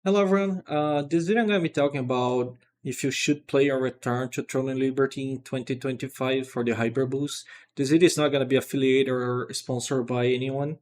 Hello everyone, this video I'm going to be talking about if you should play or return to Throne and Liberty in 2025 for the Hyper Boost. This video is not going to be affiliated or sponsored by anyone.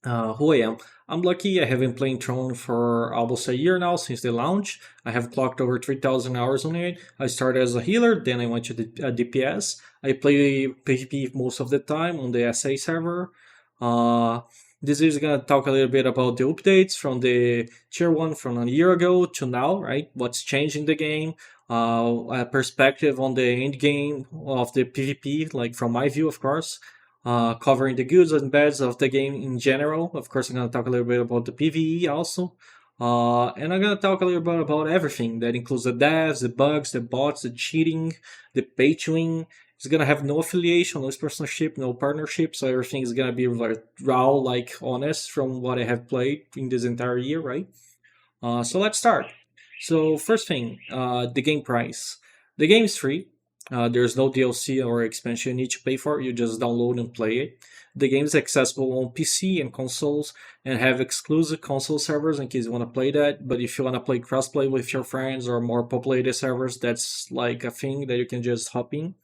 Who I am. I'm lucky, I have been playing Throne for almost a year now since the launch. I have clocked over 3,000 hours on it. I started as a healer, then I went to the DPS. I play PvP most of the time on the SA server. Uh, this is gonna talk a little bit about the updates from the tier 1 from a year ago to now, right? What's changed in the game, a perspective on the end game of the PvP, like from my view, of course, covering the goods and bads of the game in general. Of course, I'm going to talk a little bit about the PvE also. And I'm going to talk a little bit about everything that includes the devs, the bugs, the bots, the cheating, the pay to win. It's going to have no affiliation, no sponsorship, no partnership. So everything is going to be like raw, like honest from what I have played in this entire year, right? So let's start. So first thing, the game price. The game is free. There's no DLC or expansion you need to pay for. You just download and play it. The game is accessible on PC and consoles and have exclusive console servers in case you want to play that. But if you want to play crossplay with your friends or more populated servers, that's like a thing that you can just hop in.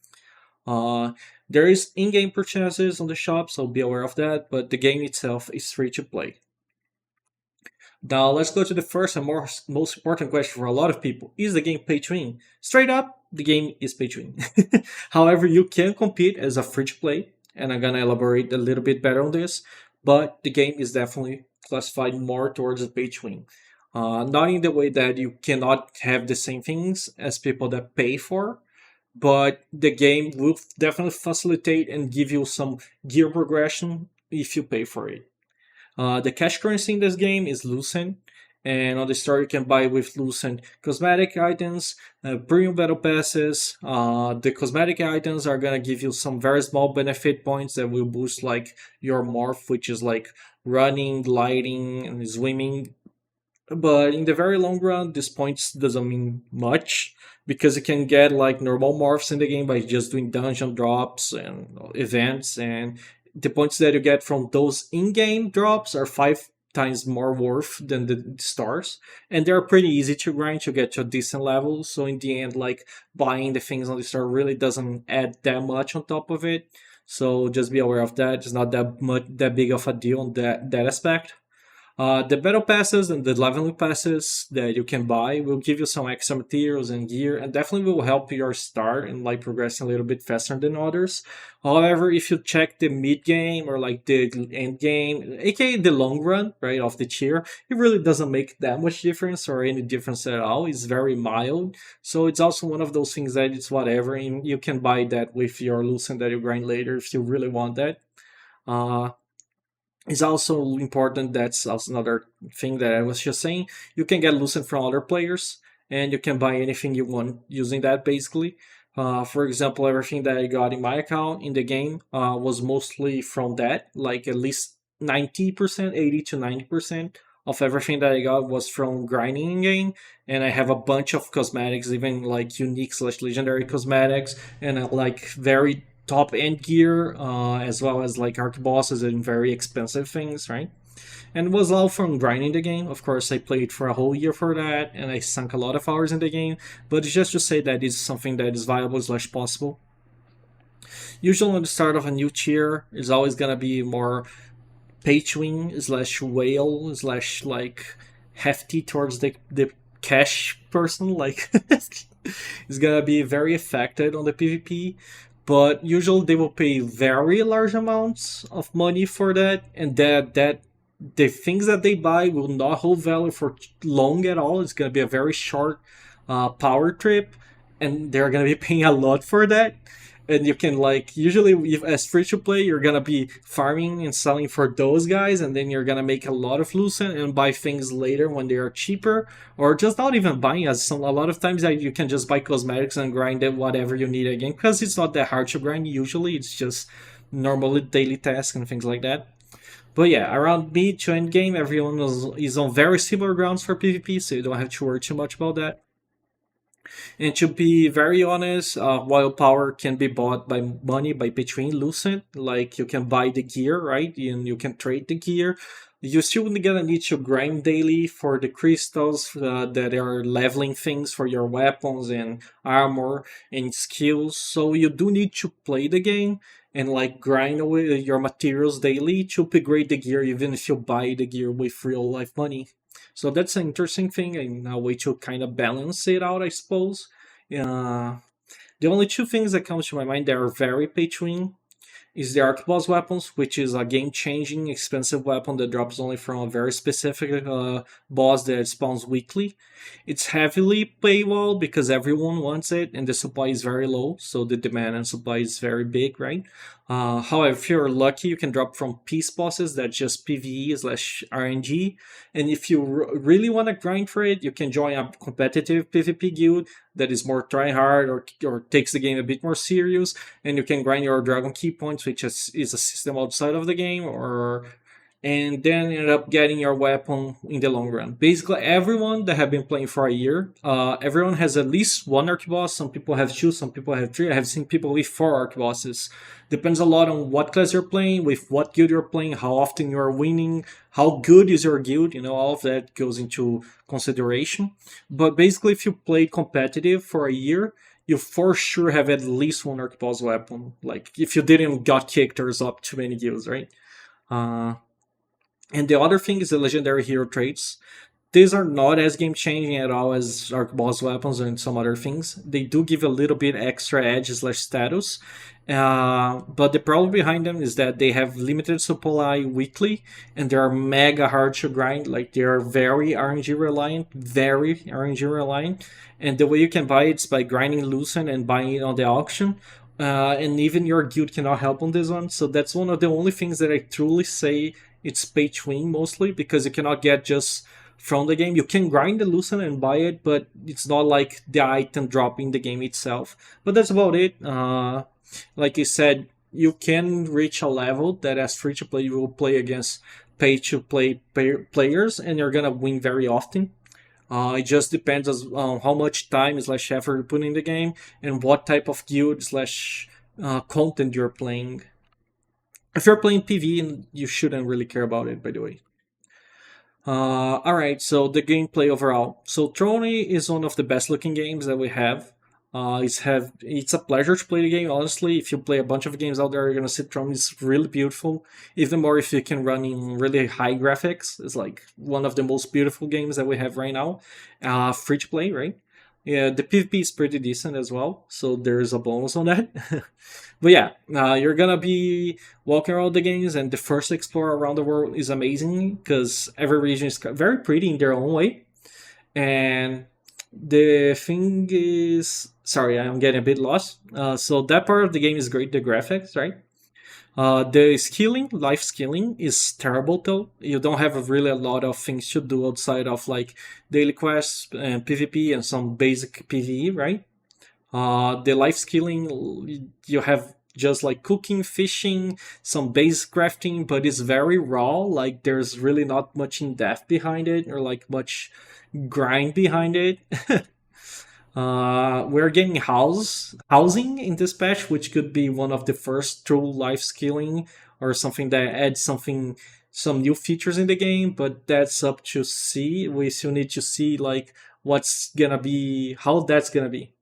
Uh, there is in-game purchases on the shop, so be aware of that. But the game itself is free to play. Now let's go to the first and most important question for a lot of people. Is the game pay to win? Straight up, the game is pay to win. However, you can compete as a free to play, and I'm gonna elaborate a little bit better on this, but the game is definitely classified more towards a pay to win. Not in the way that you cannot have the same things as people that pay for, but the game will definitely facilitate and give you some gear progression if you pay for it. The cash currency in this game is Lucent, and on the store you can buy with Lucent cosmetic items, premium battle passes. The cosmetic items are gonna give you some very small benefit points that will boost like your morph, which is like running, gliding, and swimming. But in the very long run, these points doesn't mean much because you can get like normal morphs in the game by just doing dungeon drops and events, and the points that you get from those in-game drops are 5 times more worth than the stars, and they're pretty easy to grind to get to a decent level. So in the end, like buying the things on the store really doesn't add that much on top of it. So just be aware of that. It's not that big of a deal on that aspect. The battle passes and the leveling passes that you can buy will give you some extra materials and gear, and definitely will help your start and like progressing a little bit faster than others. However, if you check the mid game or like the end game, aka the long run, right, of the tier, it really doesn't make that much difference or any difference at all. It's very mild, so it's also one of those things that it's whatever, and you can buy that with your Lucent that you grind later if you really want that. Uh, it's also important, that's also another thing that I was just saying. You can get Lucent from other players, and you can buy anything you want using that basically. For example, everything that I got in my account in the game was mostly from that, like at least 90%, 80 to 90% of everything that I got was from grinding in game. And I have a bunch of cosmetics, even like unique slash legendary cosmetics, and like very top end gear, as well as like arc bosses and very expensive things, right? And it was all from grinding the game. Of course, I played for a whole year for that, and I sunk a lot of hours in the game. But it's just to say that it's something that is viable slash possible. Usually, on the start of a new tier, is always gonna be more pay to win slash whale slash like hefty towards the cash person. Like it's gonna be very affected on the PvP, but usually they will pay very large amounts of money for that, and that the things that they buy will not hold value for long at all. It's gonna be a very short power trip, and they're gonna be paying a lot for that. And you can like usually if, as free to play, you're gonna be farming and selling for those guys, and then you're gonna make a lot of lucent and buy things later when they are cheaper, or just not even buying. As some a lot of times that you can just buy cosmetics and grind it whatever you need again, because it's not that hard to grind. Usually, it's just normal daily tasks and things like that. But yeah, around mid to end game, everyone is on very similar grounds for PvP, so you don't have to worry too much about that. And to be very honest, while power can be bought by money by between Lucent, like you can buy the gear, right? And you can trade the gear. You still gonna need to grind daily for the crystals that are leveling things for your weapons and armor and skills. So you do need to play the game and like grind away your materials daily to upgrade the gear, even if you buy the gear with real life money. So that's an interesting thing and a way to kind of balance it out, I suppose. Uh, the only two things that comes to my mind that are very pay to win is the Archboss weapons, which is a game-changing, expensive weapon that drops only from a very specific boss that spawns weekly. It's heavily paywall because everyone wants it, and the supply is very low, so the demand and supply is very big, right? However, if you're lucky, you can drop from peace bosses that's just PvE slash RNG, and if you really want to grind for it, you can join a competitive PvP guild that is more try-hard or takes the game a bit more serious, and you can grind your Dragon Key points, which is a system outside of the game, or and then end up getting your weapon in the long run. Basically, everyone that have been playing for a year, everyone has at least one arc boss. Some people have two, some people have three. I have seen people with four arc bosses. Depends a lot on what class you're playing, with what guild you're playing, how often you're winning, how good is your guild. All of that goes into consideration. But basically, if you play competitive for a year, you for sure have at least one arc boss weapon. Like if you didn't got kicked, there's up too many guilds, right? Uh, and the other thing is the legendary hero traits. These are not as game changing at all as Arc Boss weapons and some other things. They do give a little bit extra edge slash status. But the problem behind them is that they have limited supply weekly and they are mega hard to grind. Like they are very RNG reliant, very RNG reliant. And the way you can buy it is by grinding Lucent and buying it on the auction. And even your guild cannot help on this one. So that's one of the only things that I truly say it's pay to win mostly because you cannot get just from the game. You can grind the Lucent and buy it, but it's not like the item drop in the game itself. But that's about it. Like you said, you can reach a level that as free to play you will play against pay to play players and you're gonna win very often. It just depends on how much time slash effort you put in the game and what type of guild slash content you're playing. If you're playing PvE, you shouldn't really care about it, by the way. Alright, so the gameplay overall. So Throne is one of the best looking games that we have. It's a pleasure to play the game, honestly. If you play a bunch of games out there, you're gonna see Throne is really beautiful. Even more if you can run in really high graphics. It's like one of the most beautiful games that we have right now. Free to play, right? Yeah, the PvP is pretty decent as well, so there's a bonus on that. But yeah, you're gonna be walking around the games, and the first explore around the world is amazing because every region is very pretty in their own way. And the thing is, sorry, I'm getting a bit lost. So that part of the game is great, the graphics, right? The skilling, life skilling, is terrible though. You don't have really a lot of things to do outside of like daily quests and PvP and some basic PvE, right? The life skilling, you have just like cooking, fishing, some base crafting, but it's very raw. Like there's really not much in depth behind it or like much grind behind it. We're getting housing in this patch, which could be one of the first true life skilling or something that adds some new features in the game. But that's up to see. We still need to see like what's gonna be, how that's gonna be.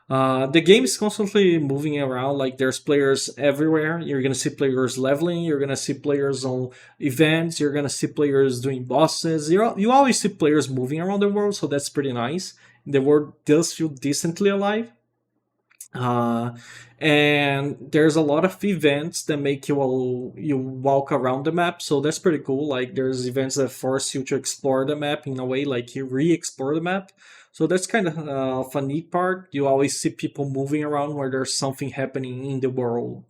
The game is constantly moving around. Like there's players everywhere. You're gonna see players leveling. You're gonna see players on events. You're gonna see players doing bosses. You always see players moving around the world, so that's pretty nice. The world does feel decently alive. Uh, and there's a lot of events that make you walk around the map, so that's pretty cool. Like there's events that force you to explore the map in a way, like you re-explore the map. So that's kind of a neat part. You always see people moving around where there's something happening in the world.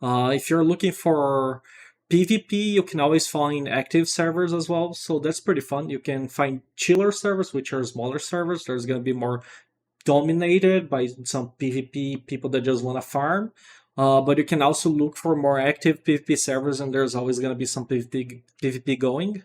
If you're looking for PvP, you can always find active servers as well. So that's pretty fun. You can find chiller servers, which are smaller servers. There's going to be more dominated by some PvP people that just want to farm. But you can also look for more active PvP servers, and there's always going to be some PvP going.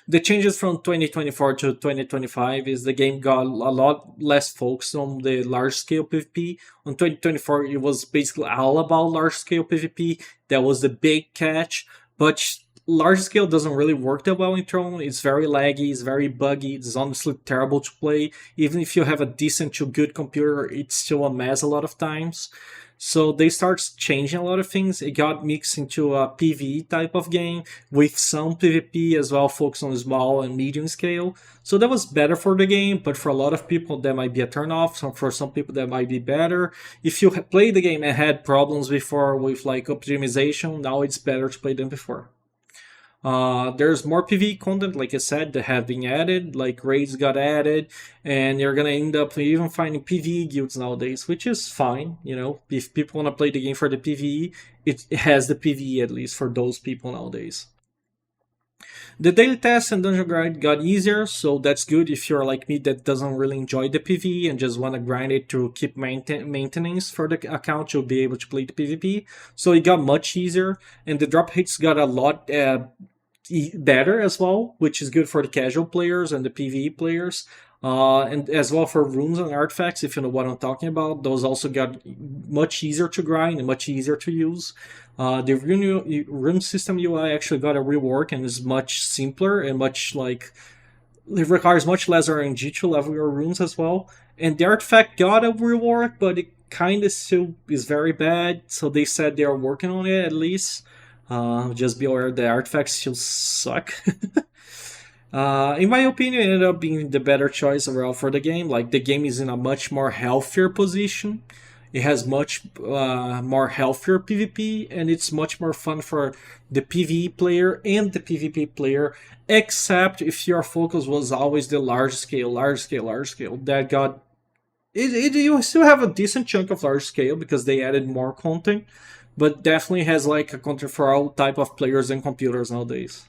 The changes from 2024 to 2025 is the game got a lot less focused on the large scale PvP. On 2024, it was basically all about large scale PvP. That was the big catch. But large scale doesn't really work that well in Throne. It's very laggy, it's very buggy, it's honestly terrible to play. Even if you have a decent to good computer, it's still a mess a lot of times. So they start changing a lot of things. It got mixed into a PvE type of game with some PvP as well, focused on small and medium scale. So that was better for the game, but for a lot of people that might be a turn off. So for some people that might be better. If you played the game and had problems before with like optimization, now it's better to play than before. There's more PvE content, like I said, that have been added, like raids got added, and you're gonna end up even finding PvE guilds nowadays, which is fine, you know. If people wanna play the game for the PvE, it has the PvE at least for those people nowadays. The daily tasks and dungeon grind got easier, so that's good if you're like me that doesn't really enjoy the PvE and just want to grind it to keep maintenance for the account. You'll be able to play the PvP, so it got much easier, and the drop hits got a lot better as well, which is good for the casual players and the PvE players. And as well for runes and artifacts, if you know what I'm talking about, those also got much easier to grind and much easier to use. The rune system UI actually got a rework and is much simpler and much like it requires much less RNG to level your runes as well. And the artifact got a rework, but it kind of still is very bad. So they said they are working on it at least. Just be aware the artifacts still suck. In my opinion, it ended up being the better choice overall for the game. Like the game is in a much more healthier position. It has much more healthier PvP, and it's much more fun for the PvE player and the PvP player. Except if your focus was always the large scale. That got you still have a decent chunk of large scale because they added more content, but definitely has like a content for all type of players and computers nowadays.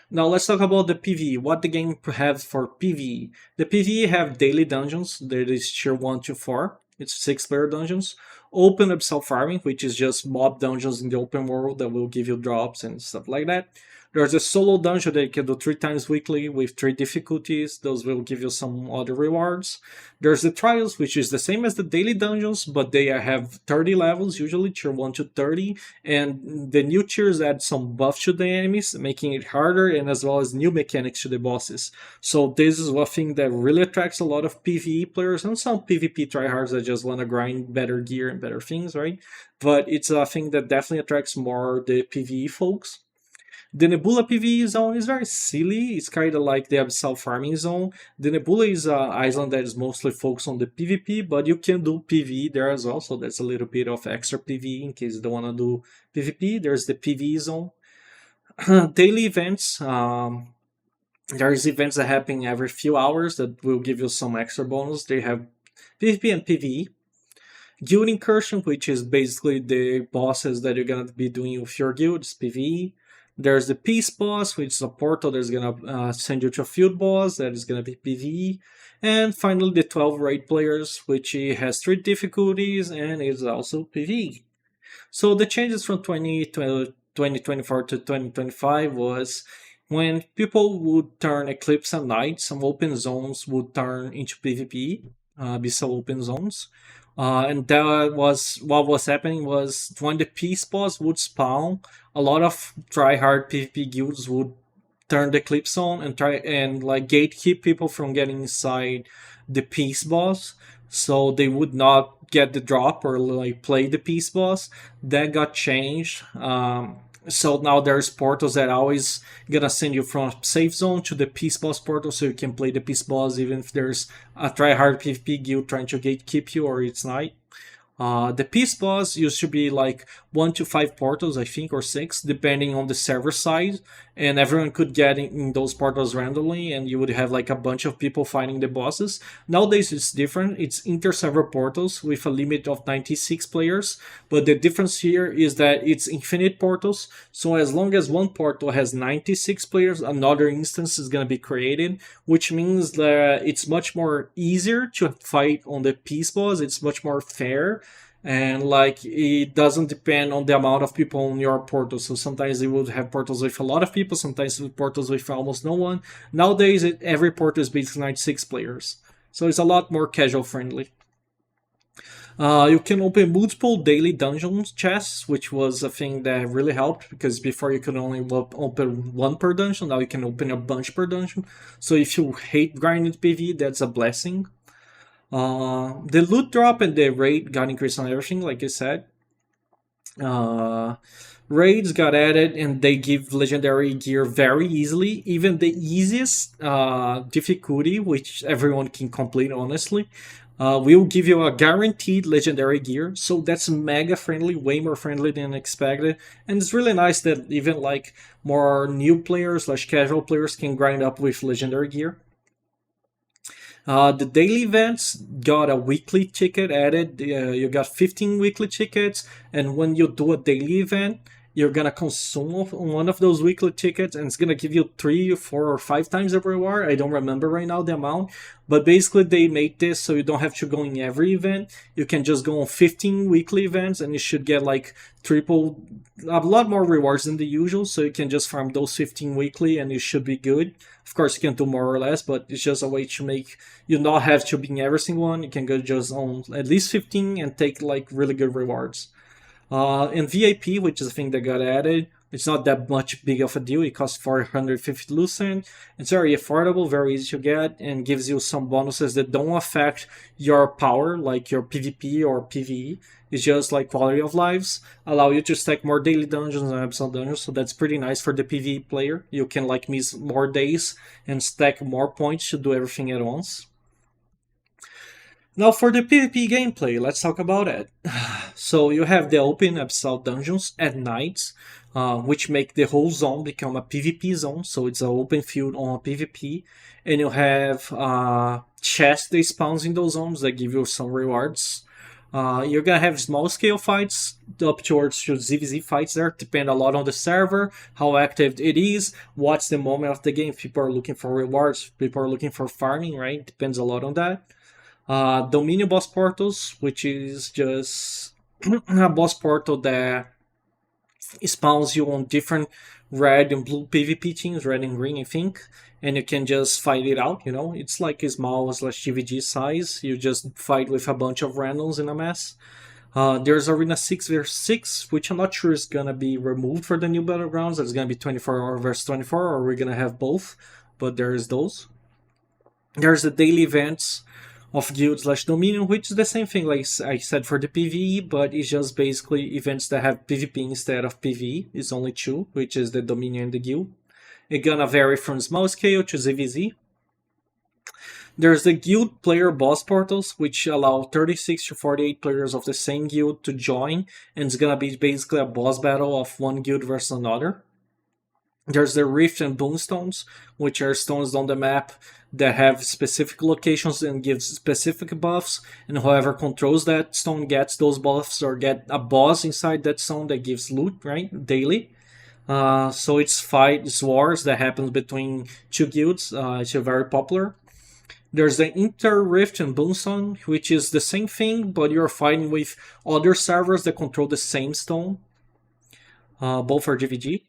Now let's talk about the PvE. What the game has for PvE. The PvE have daily dungeons. That is tier 1 to 4. It's 6-player dungeons. Open up farming, which is just mob dungeons in the open world that will give you drops and stuff like that. There's a solo dungeon that you can do 3 times weekly with 3 difficulties. Those will give you some other rewards. There's the trials, which is the same as the daily dungeons, but they have 30 levels, usually tier 1 to 30. And the new tiers add some buff to the enemies, making it harder, and as well as new mechanics to the bosses. So this is one thing that really attracts a lot of PvE players and some PvP tryhards that just want to grind better gear and better things, right? But it's a thing that definitely attracts more the PvE folks. The Nebula PvE zone is very silly. It's kind of like the Abyssal farming zone. The Nebula is an island that is mostly focused on the PvP, but you can do PvE there as well. So that's a little bit of extra PvE in case you don't want to do PvP. There's the PvE zone. Daily events. There's events that happen every few hours that will give you some extra bonus. They have PvP and PvE. Guild incursion, which is basically the bosses that you're gonna be doing with your guild, is PvE. There's the Peace boss, which is a portal that's gonna send you to a field boss, that is gonna be PvE. And finally, the 12 raid players, which has 3 difficulties and is also PvE. So the changes from 2024 to 2025 was when people would turn Eclipse at night, some open zones would turn into PvP, Abyssal open zones. And that was what was happening was when the peace boss would spawn, a lot of try-hard PvP guilds would turn the Eclipse on and try and like gatekeep people from getting inside the peace boss, so they would not get the drop or like play the peace boss. That got changed. So now there's portals that always gonna send you from safe zone to the peace boss portal, so you can play the peace boss even if there's a try-hard PvP guild trying to gatekeep you or it's night. The peace boss used to be like 1 to 5 portals, I think, or 6, depending on the server size, and everyone could get in those portals randomly, and you would have like a bunch of people fighting the bosses. Nowadays it's different. It's inter-server portals with a limit of 96 players, but the difference here is that it's infinite portals. So as long as one portal has 96 players, another instance is going to be created, which means that it's much more easier to fight on the peace boss. It's much more fair, and like it doesn't depend on the amount of people on your portal. So sometimes they would have portals with a lot of people, sometimes portals with almost no one. Nowadays every portal is basically 96 players, so it's a lot more casual friendly. You can open multiple daily dungeons chests, which was a thing that really helped because before you could only open one per dungeon. Now you can open a bunch per dungeon. So if you hate grinding PV, that's a blessing. The loot drop and the rate got increased on everything, like I said. Uh, Raids got added and they give legendary gear very easily. Even the easiest difficulty, which everyone can complete honestly, will give you a guaranteed legendary gear. So that's mega friendly, way more friendly than expected. And it's really nice that even like more new players slash casual players can grind up with legendary gear. The daily events got a weekly ticket added. You got 15 weekly tickets, and when you do a daily event, you're gonna consume one of those weekly tickets, and it's gonna give you 3, 4, or 5 times the reward. I don't remember right now the amount, but basically they made this so you don't have to go in every event. You can just go on 15 weekly events, and you should get like triple, a lot more rewards than the usual. So you can just farm those 15 weekly, and you should be good. Of course, you can do more or less, but it's just a way to make you not have to be in every single one. You can go just on at least 15 and take like really good rewards. And VIP, which is a thing that got added, it's not that much big of a deal. It costs 450 lucent. It's very affordable, very easy to get, and gives you some bonuses that don't affect your power, like your PvP or PvE. It's just like quality of lives, allow you to stack more daily dungeons and episode dungeons. So that's pretty nice for the PvE player. You can like miss more days and stack more points to do everything at once. Now for the PvP gameplay, let's talk about it. So you have the open episode dungeons at night, which make the whole zone become a PvP zone. So it's an open field on PvP, and you have chests that spawns in those zones that give you some rewards. You're gonna have small scale fights up towards ZVZ fights there. Depend a lot on the server, how active it is, what's the moment of the game. If people are looking for rewards, people are looking for farming, right? Depends a lot on that. Dominion boss portals, which is just a boss portal that spawns you on different red and blue PvP teams, red and green, I think, and you can just fight it out. You know, it's like a small slash GVG size. You just fight with a bunch of randoms in a mess. There's Arena 6 vs 6, which I'm not sure is gonna be removed for the new Battlegrounds. It's gonna be 24 versus 24, or we're gonna have both, but there's those. There's the daily events of guild slash dominion, which is the same thing like I said for the PvE, but it's just basically events that have PvP instead of PvE. It's only two, which is the dominion and the guild. It's gonna vary from small scale to ZVZ. There's the guild player boss portals, which allow 36 to 48 players of the same guild to join, and it's gonna be basically a boss battle of one guild versus another. There's the Rift and Boomstones, which are stones on the map that have specific locations and give specific buffs, and whoever controls that stone gets those buffs or get a boss inside that stone that gives loot, right, daily. So it's wars that happens between two guilds. It's very popular. There's the Inter Rift and Boomstone, which is the same thing, but you're fighting with other servers that control the same stone. Both are GVG.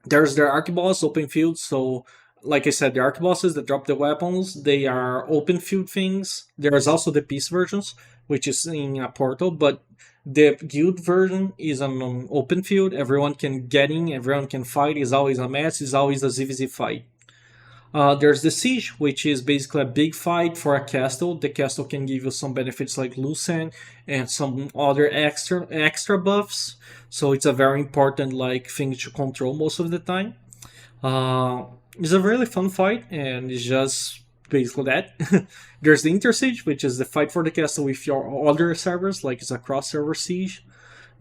There's the Archboss open field. So, like I said, the Archbosses that drop the weapons, they are open field things. There's also the Peace versions, which is in a portal, but the guild version is an open field. Everyone can get in, everyone can fight. It's always a mess. It's always a ZVZ fight. There's the Siege, which is basically a big fight for a castle. The castle can give you some benefits like Lucent and some other extra buffs. So it's a very important like thing to control most of the time. It's a really fun fight, and it's just basically that. There's the Intersiege, which is the fight for the castle with your other servers, like it's a cross-server siege.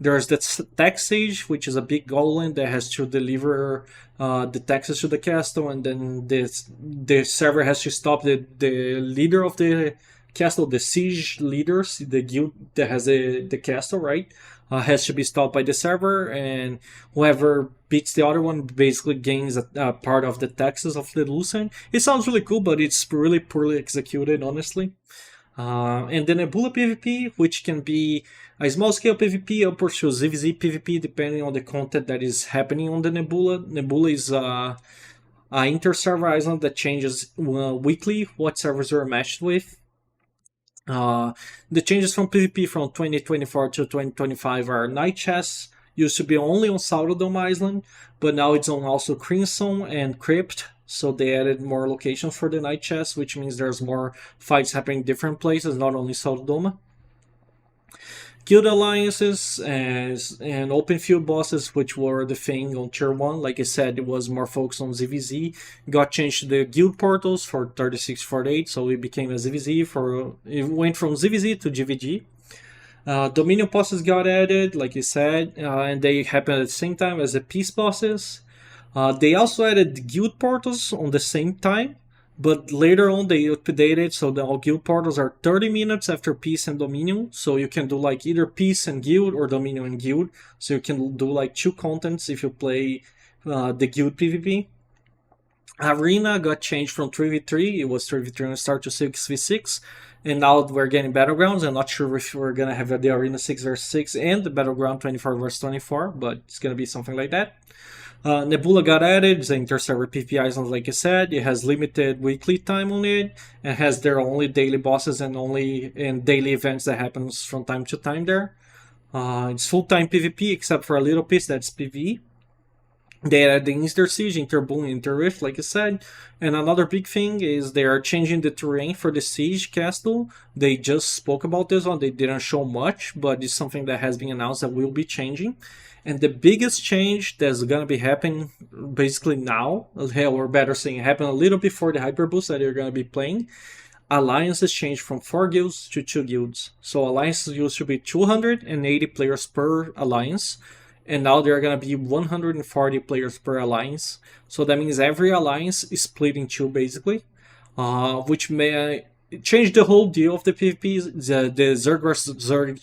There's the tax siege, which is a big golem that has to deliver the taxes to the castle, and then the server has to stop the leader of the castle, the siege leaders, the guild that has the castle, right? Has to be stopped by the server, and whoever beats the other one basically gains a part of the taxes of the Lucent. It sounds really cool, but it's really poorly executed, honestly. And the Nebula PvP, which can be a small scale PvP up to ZVZ PvP, depending on the content that is happening on the Nebula. Nebula is an inter-server island that changes weekly what servers you're matched with. Uh, the changes from PvP from 2024 to 2025 are night chests. Used to be only on Sauraldom Island, but now it's on also Crimson and Crypt. So they added more locations for the night chests, which means there's more fights happening in different places, not only Sauraldom. Guild alliances and open field bosses, which were the thing on tier 1. Like I said, it was more focused on ZVZ. Got changed to the guild portals for 3648, so it became a ZVZ for. It went from ZVZ to GVG. Dominion bosses got added, like you said, and they happened at the same time as the peace bosses. They also added guild portals on the same time, but later on they updated so the all guild portals are 30 minutes after peace and dominion. So you can do like either peace and guild or dominion and guild. So you can do like two contents if you play the guild PvP. Arena got changed from 3v3. It was 3v3 on start to 6v6. And now we're getting Battlegrounds. I'm not sure if we're going to have the Arena 6 vs 6 and the Battleground 24 vs 24, but it's going to be something like that. Nebula got added. It's an inter-server PvP island, like I said. It has limited weekly time on it. It has their only daily bosses and only daily events that happens from time to time there. It's full-time PvP except for a little piece that's PvE. They added the Inter Siege, Inter Boom, Inter Rift, like I said. And another big thing is they are changing the terrain for the Siege Castle. They just spoke about this one. They didn't show much, but it's something that has been announced that will be changing. And the biggest change that's gonna be happening basically now, or better saying, happen a little before the Hyper Boost that you're gonna be playing. Alliances changed from 4 guilds to 2 guilds. So alliances used to be 280 players per alliance, and now there are going to be 140 players per alliance. So that means every alliance is split in two, basically, which may change the whole deal of the PvP. The Zerg versus Zerg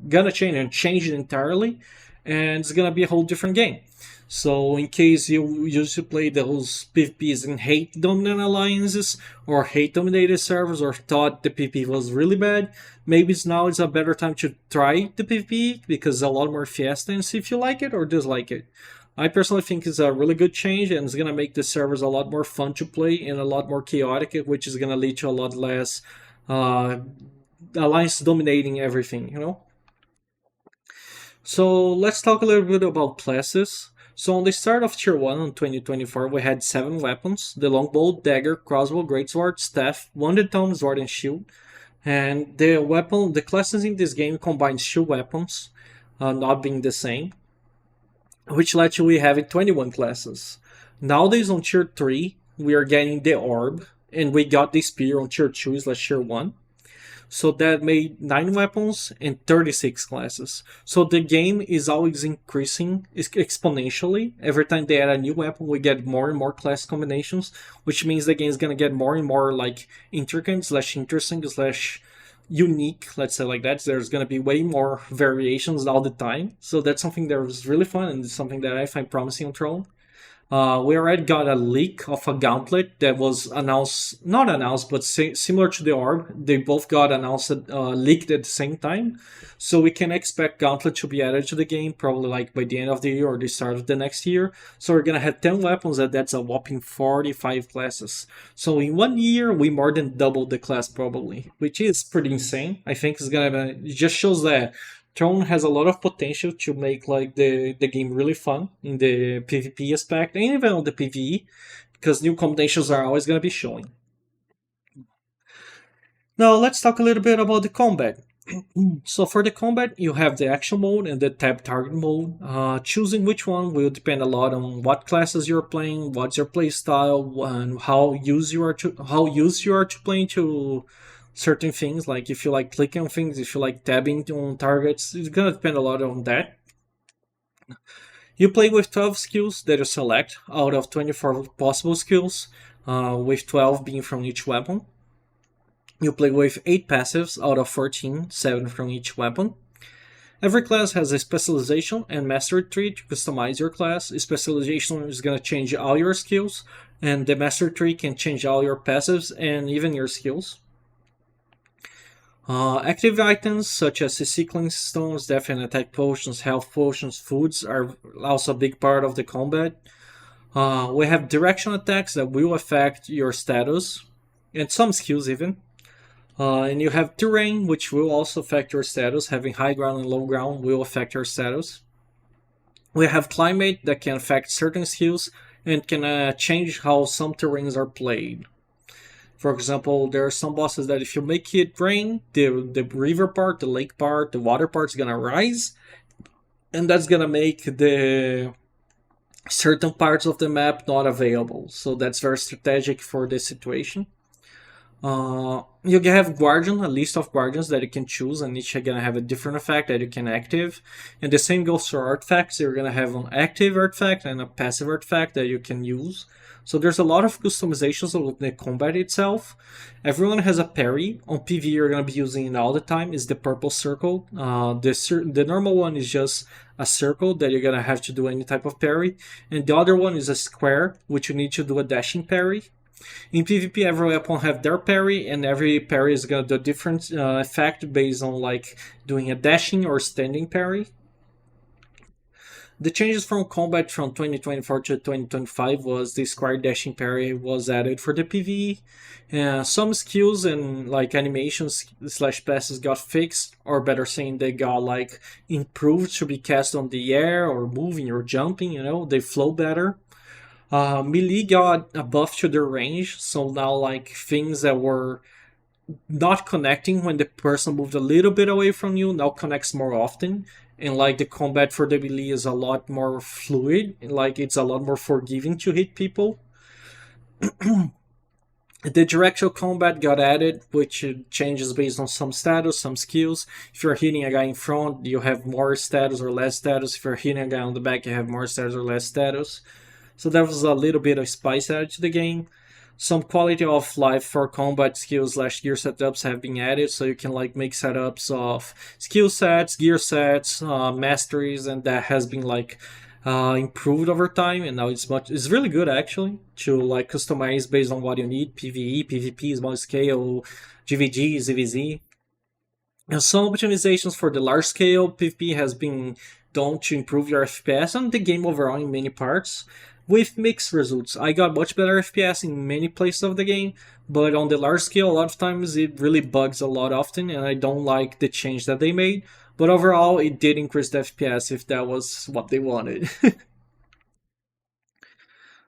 gonna change it entirely, and it's gonna be a whole different game. So in case you used to play those PvPs and hate dominant alliances or hate dominated servers or thought the PvP was really bad, maybe now it's a better time to try the PvP because it's a lot more fiesta and see if you like it or dislike it. I personally think it's a really good change and it's going to make the servers a lot more fun to play and a lot more chaotic, which is going to lead to a lot less alliance dominating everything, you know? So let's talk a little bit about classes. So on the start of Tier 1 in 2024, we had 7 weapons: the longbow, dagger, crossbow, greatsword, staff, wounded tome, sword, and shield. And the classes in this game combine 2 weapons, not being the same, which led to we having 21 classes. Nowadays on Tier 3, we are getting the orb, and we got the spear on Tier 2/Tier 1. So that made 9 weapons and 36 classes. So the game is always increasing exponentially. Every time they add a new weapon, we get more and more class combinations, which means the game is gonna get more and more like intricate / interesting / unique, let's say like that. So there's gonna be way more variations all the time. So that's something that was really fun and something that I find promising on Throne. We already got a leak of a gauntlet that was announced, not announced, but similar to the orb. They both got announced, leaked at the same time. So we can expect gauntlet to be added to the game, probably like by the end of the year or the start of the next year. So we're gonna have 10 weapons, and that's a whopping 45 classes. So in 1 year, we more than doubled the class probably, which is pretty insane. I think it just shows that Throne has a lot of potential to make like the game really fun in the PvP aspect and even on the PvE, because new combinations are always going to be showing. Now let's talk a little bit about the combat. So for the combat, you have the action mode and the tab target mode. Choosing which one will depend a lot on what classes you're playing, what's your play style, and how used you are to playing to certain things. Like if you like clicking on things, if you like tabbing on targets, it's gonna depend a lot on that. You play with 12 skills that you select out of 24 possible skills, with 12 being from each weapon. You play with 8 passives out of 14, 7 from each weapon. Every class has a specialization and mastery tree to customize your class. Specialization is going to change all your skills, and the mastery tree can change all your passives and even your skills. Active items such as CC cleansing stones, death and attack potions, health potions, foods are also a big part of the combat. We have direction attacks that will affect your status and some skills even. And you have terrain, which will also affect your status. Having high ground and low ground will affect your status. We have climate that can affect certain skills and can change how some terrains are played. For example, there are some bosses that if you make it rain, the river part, the lake part, the water part is gonna rise, and that's gonna make the certain parts of the map not available. So that's very strategic for this situation. You can have guardian, a list of guardians that you can choose, and each are gonna have a different effect that you can active. And the same goes for artifacts. You're gonna have an active artifact and a passive artifact that you can use. So there's a lot of customizations of the combat itself. Everyone has a parry. On PV, you're gonna be using it all the time. Is the purple circle. The normal one is just a circle that you're gonna have to do any type of parry, and the other one is a square, which you need to do a dashing parry. In PvP, every weapon have their parry, and every parry is gonna do a different effect based on like doing a dashing or standing parry. The changes from combat from 2024 to 2025 was the square dashing parry was added for the PvE. Some skills and like animations slash passes got fixed, or better saying, they got like improved to be cast on the air or moving or jumping. You know, they flow better. Melee got a buff to their range, so now like things that were not connecting when the person moved a little bit away from you now connects more often, and like the combat for the melee is a lot more fluid, like it's a lot more forgiving to hit people. The directional combat got added, which changes based on some status, some skills. If you're hitting a guy in front, you have more status or less status. If you're hitting a guy on the back, you have more status or less status. So there was a little bit of spice added to the game. Some quality of life for combat skills slash gear setups have been added, so you can like make setups of skill sets, gear sets, masteries, and that has been like improved over time. And now it's really good actually to like customize based on what you need. PvE, PvP, small scale, GVG, ZVZ. And some optimizations for the large scale PvP has been done to improve your FPS and the game overall in many parts, with mixed results. I got much better FPS in many places of the game, but on the large scale, a lot of times it really bugs a lot often, and I don't like the change that they made. But overall, it did increase the FPS if that was what they wanted.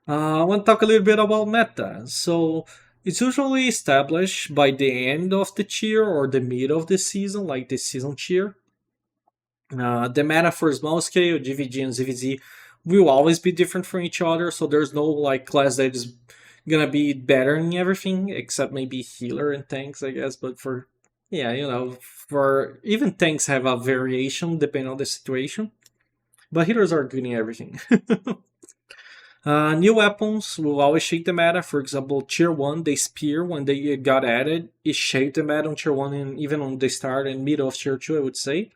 I want to talk a little bit about meta. So it's usually established by the end of the tier or the mid of the season, like the season tier. The meta for small scale, GVG and ZVZ will always be different from each other, so there's no like class that is gonna be better in everything except maybe healer and tanks, I guess. But for yeah, you know, for even tanks have a variation depending on the situation. But healers are good in everything. New weapons will always shake the meta. For example, tier 1, the spear, when they got added, it shaped the meta on tier 1 and even on the start and middle of tier 2, I would say.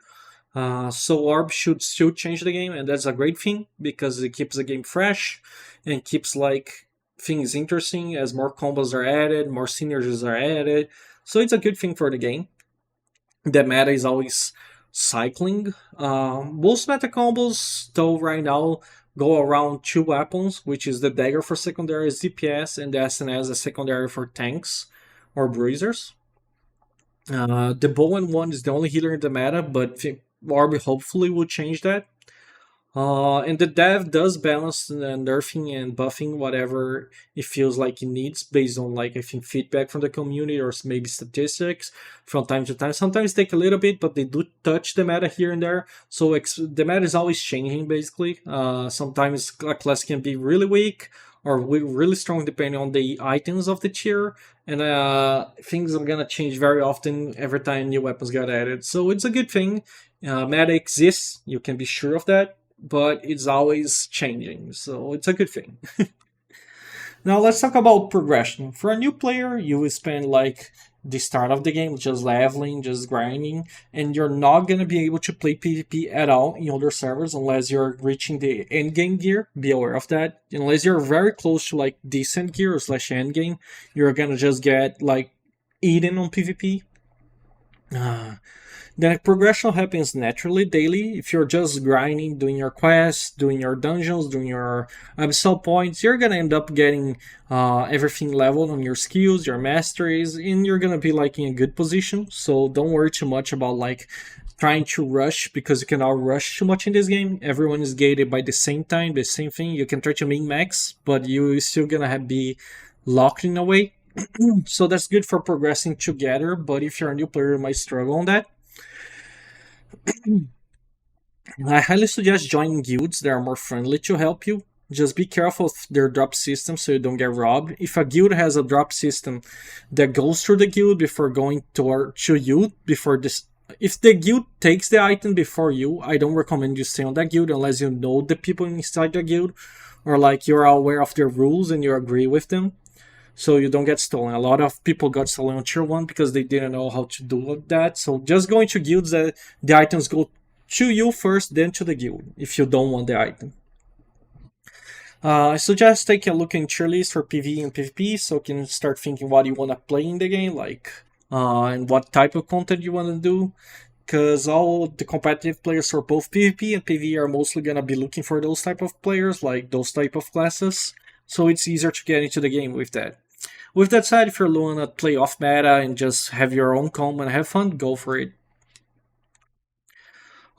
So Orb should still change the game, and that's a great thing because it keeps the game fresh and keeps like things interesting as more combos are added, more synergies are added. So it's a good thing for the game. The meta is always cycling. Most meta combos, though, right now go around two weapons, which is the dagger for secondary DPS and the SNS as secondary for tanks or bruisers. The bow and one is the only healer in the meta, but Orb hopefully will change that. And the dev does balance nerfing and buffing whatever it feels like it needs based on like I think feedback from the community or maybe statistics from time to time. Sometimes take a little bit, but they do touch the meta here and there. So the meta is always changing basically. Sometimes a class can be really weak or really strong depending on the items of the tier, and things are gonna change very often every time new weapons get added. So it's a good thing. Meta exists, you can be sure of that, but it's always changing, so it's a good thing. Now let's talk about progression. For a new player, you will spend like the start of the game just leveling, just grinding, and you're not gonna be able to play PvP at all in other servers unless you're reaching the end game gear. Be aware of that. Unless you're very close to like decent gear or slash end game, you're gonna just get like eaten on PvP. Uh, the progression happens naturally daily. If you're just grinding, doing your quests, doing your dungeons, doing your abyssal points, you're gonna end up getting everything leveled on your skills, your masteries, and you're gonna be like in a good position. So don't worry too much about like trying to rush because you cannot rush too much in this game. Everyone is gated by the same time, the same thing. You can try to min max, but you still gonna be locked in a way. So that's good for progressing together. But if you're a new player, you might struggle on that. I highly suggest joining guilds that are more friendly to help you. Just be careful of their drop system so you don't get robbed. If a guild has a drop system that goes through the guild before going to you, before this, if the guild takes the item before you, I don't recommend you stay on that guild unless you know the people inside the guild or like you're aware of their rules and you agree with them so you don't get stolen. A lot of people got stolen on tier 1 because they didn't know how to do that. So just go into guilds that the items go to you first, then to the guild if you don't want the item. I suggest taking a look in tier list for PvE and PvP so you can start thinking what you want to play in the game, like and what type of content you want to do. Because all the competitive players for both PvP and PvE are mostly gonna be looking for those type of players, like those type of classes. So it's easier to get into the game with that. With that said, if you're looking at play off meta and just have your own comp and have fun, go for it.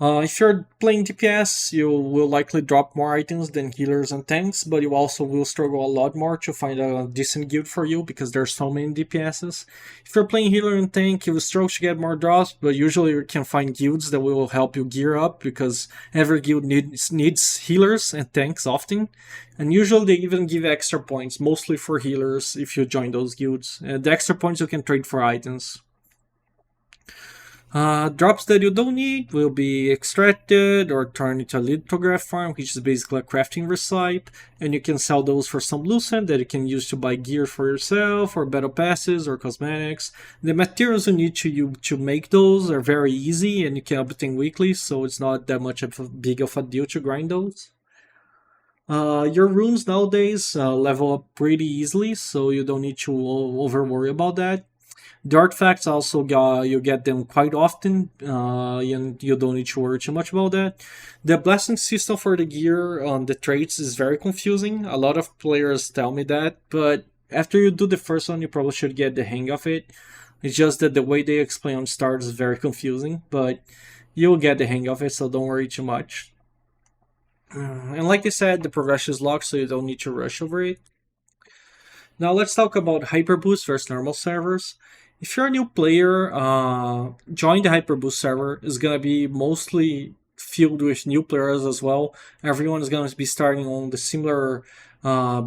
If you're playing DPS, you will likely drop more items than healers and tanks, but you also will struggle a lot more to find a decent guild for you because there's so many DPSs. If you're playing healer and tank, you will struggle to get more drops, but usually you can find guilds that will help you gear up because every guild needs healers and tanks often. And usually they even give extra points, mostly for healers if you join those guilds. The extra points you can trade for items. Drops that you don't need will be extracted or turned into a lithograph farm, which is basically a crafting recipe, and you can sell those for some lucent that you can use to buy gear for yourself, or battle passes, or cosmetics. The materials you need to make those are very easy, and you can obtain weekly, so it's not that much of a big of a deal to grind those. Your runes nowadays level up pretty easily, so you don't need to over worry about that. The artifacts also you get them quite often, and you don't need to worry too much about that. The blessing system for the gear on the traits is very confusing. A lot of players tell me that, but after you do the first one, you probably should get the hang of it. It's just that the way they explain on start is very confusing, but you'll get the hang of it, so don't worry too much. And like I said, the progression is locked, so you don't need to rush over it. Now let's talk about Hyperboost versus normal servers. If you're a new player, join the Hyperboost server. It's gonna be mostly filled with new players as well. Everyone is gonna be starting on the similar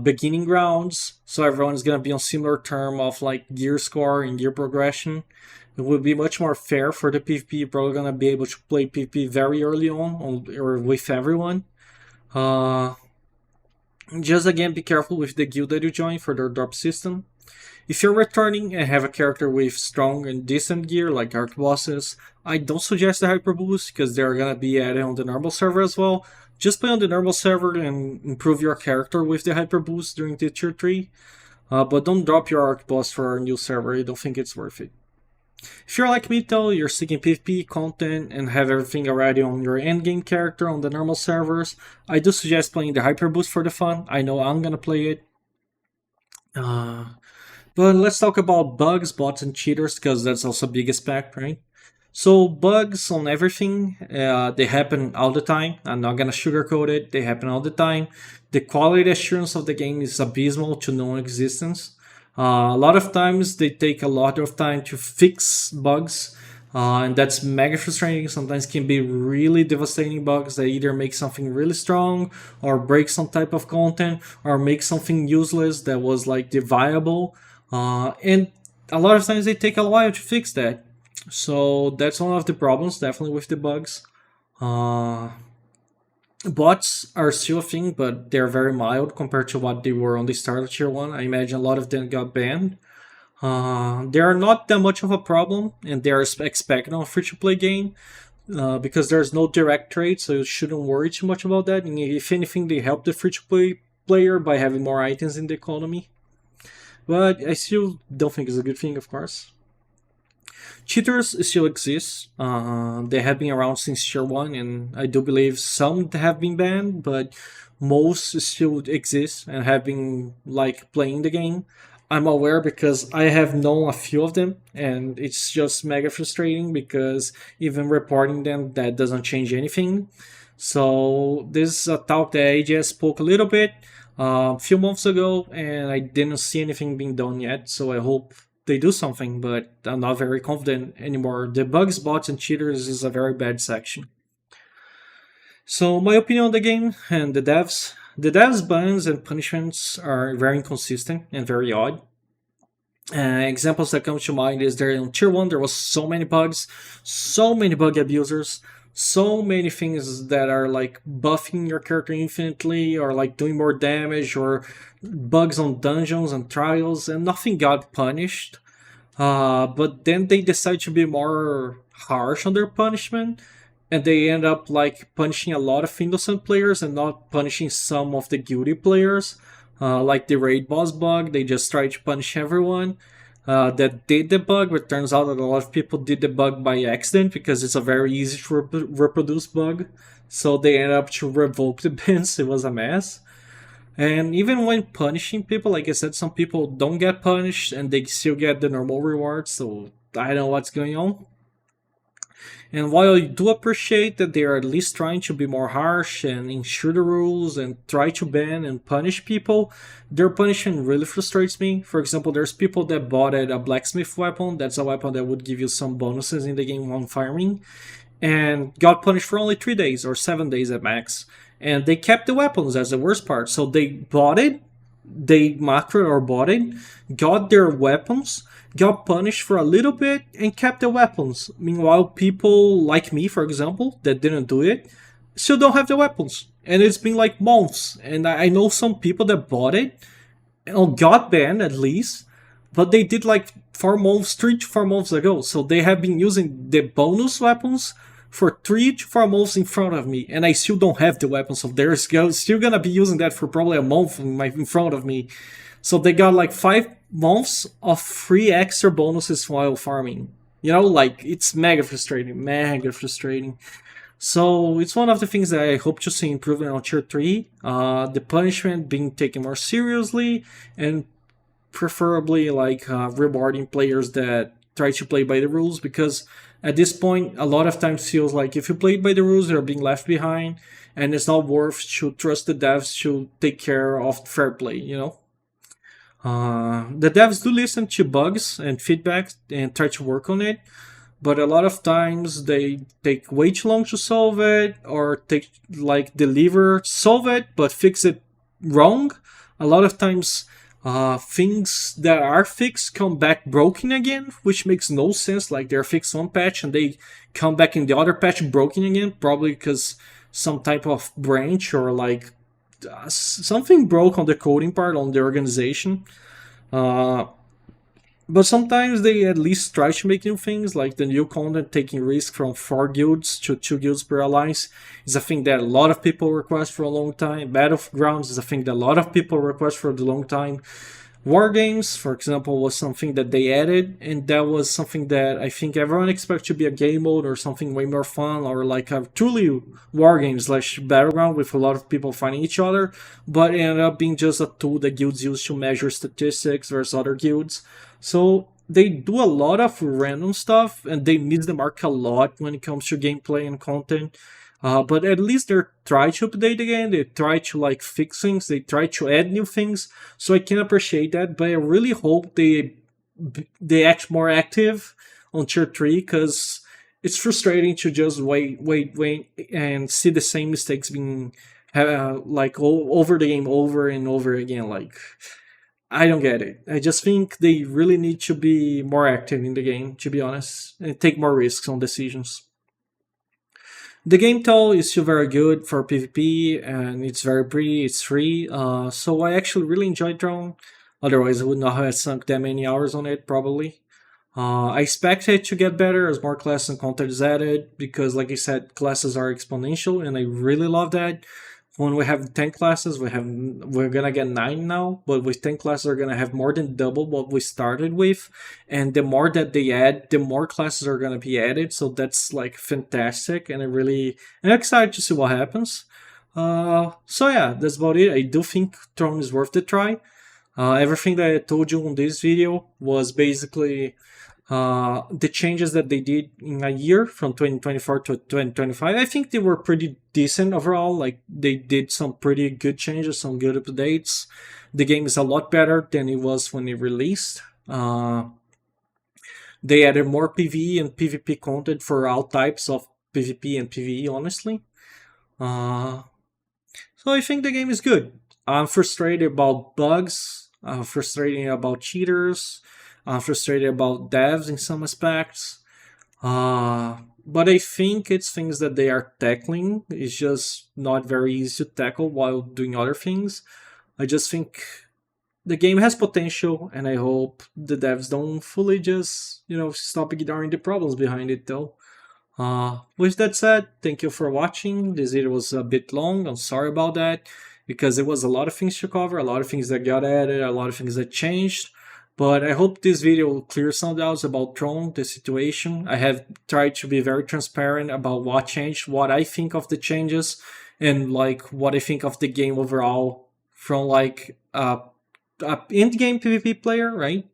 beginning grounds, so everyone is gonna be on similar term of like gear score and gear progression. It will be much more fair for the PvP. You're probably gonna be able to play PvP very early on or with everyone. Just again, be careful with the guild that you join for their drop system. If you're returning and have a character with strong and decent gear like arc bosses, I don't suggest the Hyper Boost because they're gonna be added on the normal server as well. Just play on the normal server and improve your character with the Hyper Boost during the tier 3. But don't drop your arc boss for a new server, I don't think it's worth it. If you're like me though, you're seeking PvP content and have everything already on your endgame character on the normal servers, I do suggest playing the Hyper Boost for the fun. I know I'm gonna play it. But let's talk about bugs, bots, and cheaters because that's also a big aspect, right? So bugs on everything, they happen all the time. I'm not gonna sugarcoat it. They happen all the time. The quality assurance of the game is abysmal to non-existence. A lot of times they take a lot of time to fix bugs, and that's mega frustrating. Sometimes can be really devastating bugs that either make something really strong, or break some type of content, or make something useless that was like the viable. And a lot of times they take a while to fix that. So that's one of the problems, definitely with the bugs. Bots are still a thing, but they're very mild compared to what they were on the start of tier 1. I imagine a lot of them got banned. They are not that much of a problem, and they are expected on a free-to-play game because there's no direct trade, so you shouldn't worry too much about that. And if anything, they help the free-to-play player by having more items in the economy. But I still don't think it's a good thing, of course. Cheaters still exist. They have been around since Tier 1, and I do believe some have been banned, but most still exist and have been like playing the game. I'm aware because I have known a few of them, and it's just mega frustrating because even reporting them, that doesn't change anything. So this is a talk that I just spoke a little bit a few months ago, and I didn't see anything being done yet. So I hope they do something, but I'm not very confident anymore. The bugs, bots, and cheaters is a very bad section. So my opinion on the game and the devs' bans and punishments are very inconsistent and very odd. Examples that come to mind is there in Tier 1 there was so many bugs, so many bug abusers, so many things that are like buffing your character infinitely or like doing more damage or bugs on dungeons and trials and nothing got punished. But then they decide to be more harsh on their punishment, and they end up like punishing a lot of innocent players and not punishing some of the guilty players. Like the raid boss bug, they just try to punish everyone that did the bug, but turns out that a lot of people did the bug by accident because it's a very easy to reproduce bug. So they end up to revoke the bans. It was a mess. And even when punishing people, like I said, some people don't get punished and they still get the normal rewards. So I don't know what's going on. And while I do appreciate that they are at least trying to be more harsh and ensure the rules and try to ban and punish people, their punishment really frustrates me. For example, there's people that bought a blacksmith weapon. That's a weapon that would give you some bonuses in the game on farming, and got punished for only 3 days or 7 days at max. And they kept the weapons as the worst part. So they bought it, they macroed or bought it, got their weapons, got punished for a little bit, and kept the weapons. Meanwhile, people like me, for example, that didn't do it, still don't have the weapons. And it's been like months. And I know some people that bought it, and got banned at least, but they did like 4 months, 3 to 4 months ago. So they have been using the bonus weapons for 3 to 4 months in front of me, and I still don't have the weapons. So they're still gonna be using that for probably a month in front of me. So they got like 5 months of free extra bonuses while farming. You know, like it's mega frustrating, mega frustrating. So it's one of the things that I hope to see improvement on Tier 3. The punishment being taken more seriously, and preferably like rewarding players that try to play by the rules, because at this point a lot of times feels like if you play by the rules they're being left behind, and it's not worth to trust the devs to take care of fair play, you know. The devs do listen to bugs and feedback and try to work on it, but a lot of times they take way too long to solve it, or take like solve it but fix it wrong. A lot of times things that are fixed come back broken again, which makes no sense. Like they're fixed one patch and they come back in the other patch broken again, probably because some type of branch or like something broke on the coding part on the organization. But sometimes they at least try to make new things, like the new content taking risk from 4 guilds to 2 guilds per alliance is a thing that a lot of people request for a long time. Battlegrounds is a thing that a lot of people request for a long time. War games, for example, was something that they added, and that was something that I think everyone expects to be a game mode or something way more fun, or like a truly war game slash battleground with a lot of people fighting each other, but it ended up being just a tool that guilds use to measure statistics versus other guilds. So they do a lot of random stuff, and they miss the mark a lot when it comes to gameplay and content. But at least they try to update the game. They try to like fix things. They try to add new things. So I can appreciate that. But I really hope they act more active on Tier 3, because it's frustrating to just wait, and see the same mistakes being like over the game over and over again. Like I don't get it. I just think they really need to be more active in the game, to be honest, and take more risks on decisions. The game though is still very good for PvP, and it's very pretty, it's free, so I actually really enjoyed Drone. Otherwise I would not have sunk that many hours on it, probably. I expect it to get better as more classes and content is added, because like I said, classes are exponential and I really love that. when we have 10 classes, we're gonna get 9 now, but with 10 classes we're gonna have more than double what we started with. And the more that they add, the more classes are gonna be added. So that's like fantastic, and I'm excited to see what happens. So yeah, that's about it. I do think Throne is worth the try. Everything that I told you on this video was basically the changes that they did in a year from 2024 to 2025. I think they were pretty decent overall. Like, they did some pretty good changes, some good updates. The game is a lot better than it was when it released. They added more PvE and PvP content for all types of PvP and PvE, honestly. Uh, so I think the game is good. I'm frustrated about bugs. I'm frustrated about cheaters. I'm frustrated about devs in some aspects. But I think it's things that they are tackling. It's just not very easy to tackle while doing other things. I just think the game has potential, and I hope the devs don't fully just, stop ignoring the problems behind it, though. With that said, thank you for watching. This video was a bit long. I'm sorry about that, because it was a lot of things to cover, a lot of things that got added, a lot of things that changed. But I hope this video will clear some doubts about Tron, the situation. I have tried to be very transparent about what changed, what I think of the changes, and like what I think of the game overall from like a end game PvP player, right?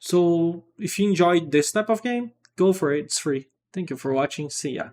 So if you enjoyed this type of game, go for it. It's free. Thank you for watching. See ya.